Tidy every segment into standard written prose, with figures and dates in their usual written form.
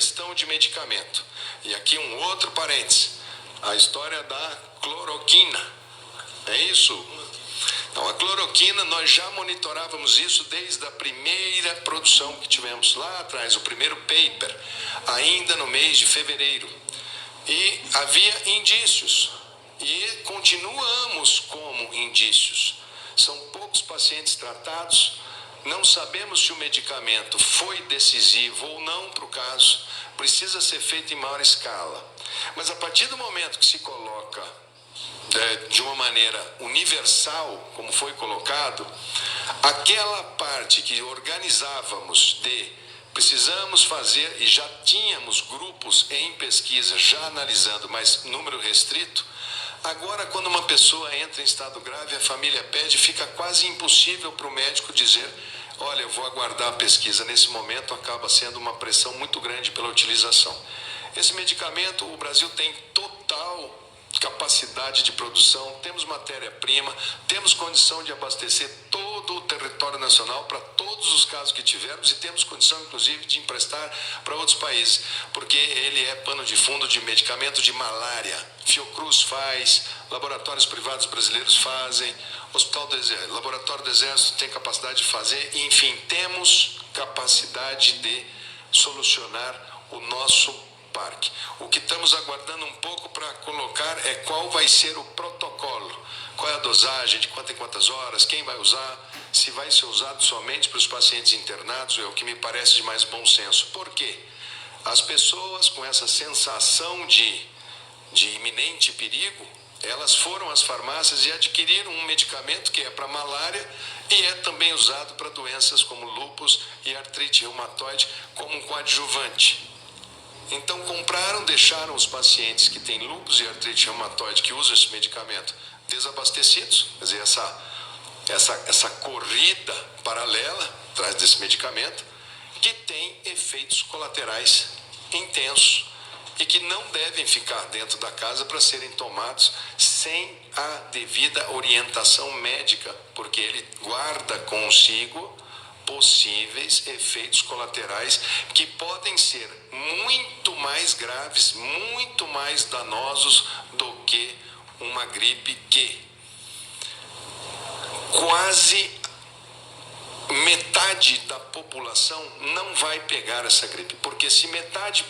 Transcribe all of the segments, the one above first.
questão de medicamento. E aqui um outro parênteses, a história da cloroquina. É isso? Então, a cloroquina, nós já monitorávamos isso desde a primeira produção que tivemos lá atrás, o primeiro paper, ainda no mês de fevereiro. E havia indícios, e continuamos como indícios. São poucos pacientes tratados, não sabemos se o medicamento foi decisivo ou não para o caso, precisa ser feito em maior escala. Mas a partir do momento que se coloca de uma maneira universal, como foi colocado, aquela parte que organizávamos precisamos fazer, e já tínhamos grupos em pesquisa já analisando, mas número restrito, agora quando uma pessoa entra em estado grave, a família pede, fica quase impossível para o médico dizer, olha, eu vou aguardar a pesquisa. Nesse momento acaba sendo uma pressão muito grande pela utilização. Esse medicamento, o Brasil tem total capacidade de produção, temos matéria-prima, temos condição de abastecer todo o território nacional para todos os casos que tivermos, e temos condição, inclusive, de emprestar para outros países, porque ele é pano de fundo de medicamento de malária. Fiocruz faz, laboratórios privados brasileiros fazem, Laboratório do Exército tem capacidade de fazer, enfim, temos capacidade de solucionar o nosso parque. O que estamos aguardando um pouco para colocar é qual vai ser o protocolo, qual é a dosagem, de quanto em quantas horas, quem vai usar, se vai ser usado somente para os pacientes internados, é o que me parece de mais bom senso. Por quê? As pessoas com essa sensação de iminente perigo, elas foram às farmácias e adquiriram um medicamento que é para malária e é também usado para doenças como lúpus e artrite reumatoide como um coadjuvante. Então compraram, deixaram os pacientes que têm lúpus e artrite reumatoide que usam esse medicamento desabastecidos, quer dizer, essa corrida paralela atrás desse medicamento, que tem efeitos colaterais intensos e que não devem ficar dentro da casa para serem tomados sem a devida orientação médica, porque ele guarda consigo possíveis efeitos colaterais que podem ser muito mais graves, muito mais danosos do que uma gripe que quase metade da população não vai pegar essa gripe, porque se metade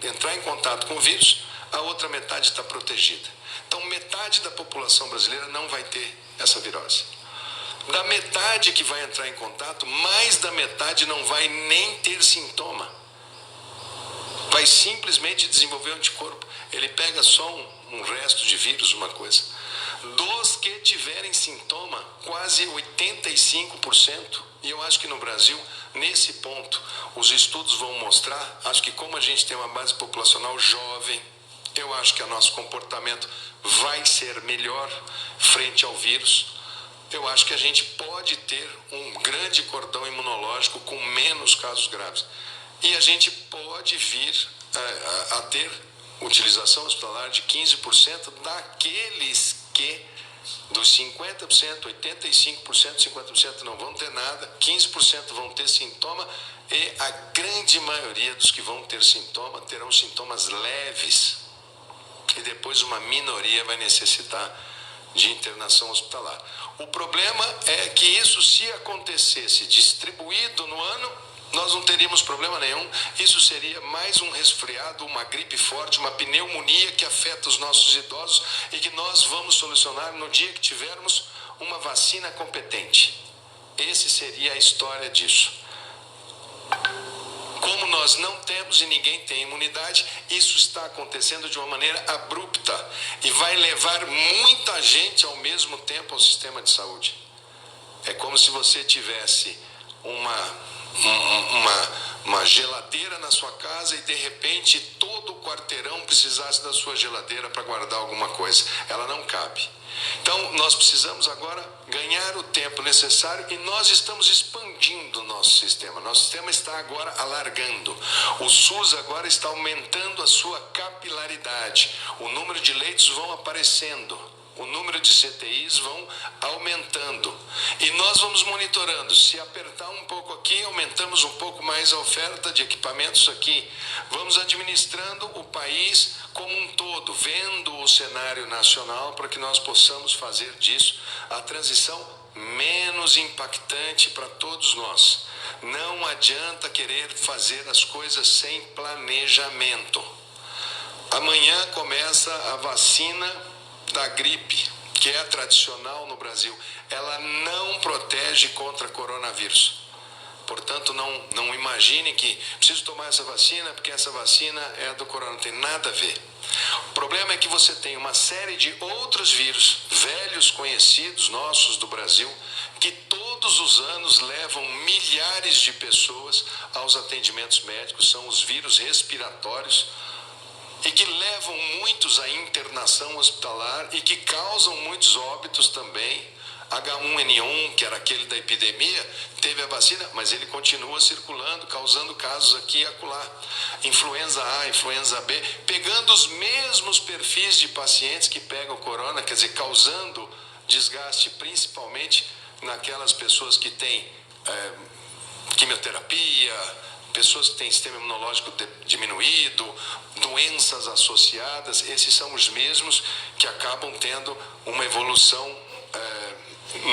entrar em contato com o vírus, a outra metade está protegida. Então metade da população brasileira não vai ter essa virose. Da metade que vai entrar em contato, mais da metade não vai nem ter sintoma. Vai simplesmente desenvolver anticorpo. Ele pega só um resto de vírus, uma coisa. Dos que tiverem sintoma, quase 85%. E eu acho que no Brasil, nesse ponto, os estudos vão mostrar, acho que como a gente tem uma base populacional jovem, eu acho que o nosso comportamento vai ser melhor frente ao vírus. Eu acho que a gente pode ter um grande cordão imunológico com menos casos graves. E a gente pode vir a ter utilização hospitalar de 15% daqueles que, dos 50%, 85%, 50% não vão ter nada, 15% vão ter sintoma, e a grande maioria dos que vão ter sintoma terão sintomas leves. E depois uma minoria vai necessitar de internação hospitalar. O problema é que isso, se acontecesse distribuído no ano, nós não teríamos problema nenhum. Isso seria mais um resfriado, uma gripe forte, uma pneumonia que afeta os nossos idosos e que nós vamos solucionar no dia que tivermos uma vacina competente. Esse seria a história disso. Como nós não temos e ninguém tem imunidade, isso está acontecendo de uma maneira abrupta e vai levar muita gente ao mesmo tempo ao sistema de saúde. É como se você tivesse uma geladeira na sua casa e de repente todo o quarteirão precisasse da sua geladeira para guardar alguma coisa. Ela não cabe. Então nós precisamos agora ganhar o tempo necessário e nós estamos expandindo o nosso sistema. Nosso sistema está agora alargando. O SUS agora está aumentando a sua capilaridade. O número de leitos vão aparecendo. o número de CTIs vão aumentando. E nós vamos monitorando. Se apertar um pouco aqui, aumentamos um pouco mais a oferta de equipamentos aqui. Vamos administrando o país como um todo, vendo o cenário nacional para que nós possamos fazer disso a transição menos impactante para todos nós. Não adianta querer fazer as coisas sem planejamento. Amanhã começa a vacina da gripe, que é tradicional no Brasil. Ela não protege contra coronavírus. Portanto, não imagine que preciso tomar essa vacina porque essa vacina é do corona. Não tem nada a ver. O problema é que você tem uma série de outros vírus, velhos conhecidos nossos do Brasil, que todos os anos levam milhares de pessoas aos atendimentos médicos, são os vírus respiratórios, e que levam muitos à internação hospitalar e que causam muitos óbitos também. H1N1, que era aquele da epidemia, teve a vacina, mas ele continua circulando, causando casos aqui e acolá. Influenza A, influenza B, pegando os mesmos perfis de pacientes que pegam corona, quer dizer, causando desgaste principalmente naquelas pessoas que têm quimioterapia, pessoas que têm sistema imunológico diminuído, doenças associadas. Esses são os mesmos que acabam tendo uma evolução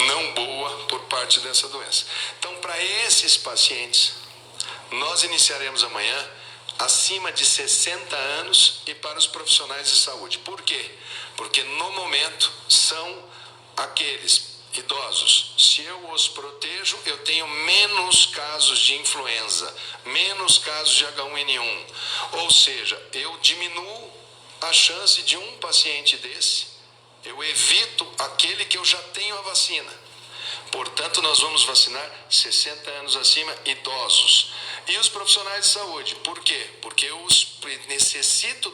não boa por parte dessa doença. Então, para esses pacientes, nós iniciaremos amanhã acima de 60 anos e para os profissionais de saúde. Por quê? Porque no momento são aqueles idosos. Se eu os protejo, eu tenho menos casos de influenza, menos casos de H1N1. Ou seja, eu diminuo a chance de um paciente desse. Eu evito aquele que eu já tenho a vacina. Portanto, nós vamos vacinar 60 anos acima, idosos. E os profissionais de saúde. Por quê? Porque eu necessito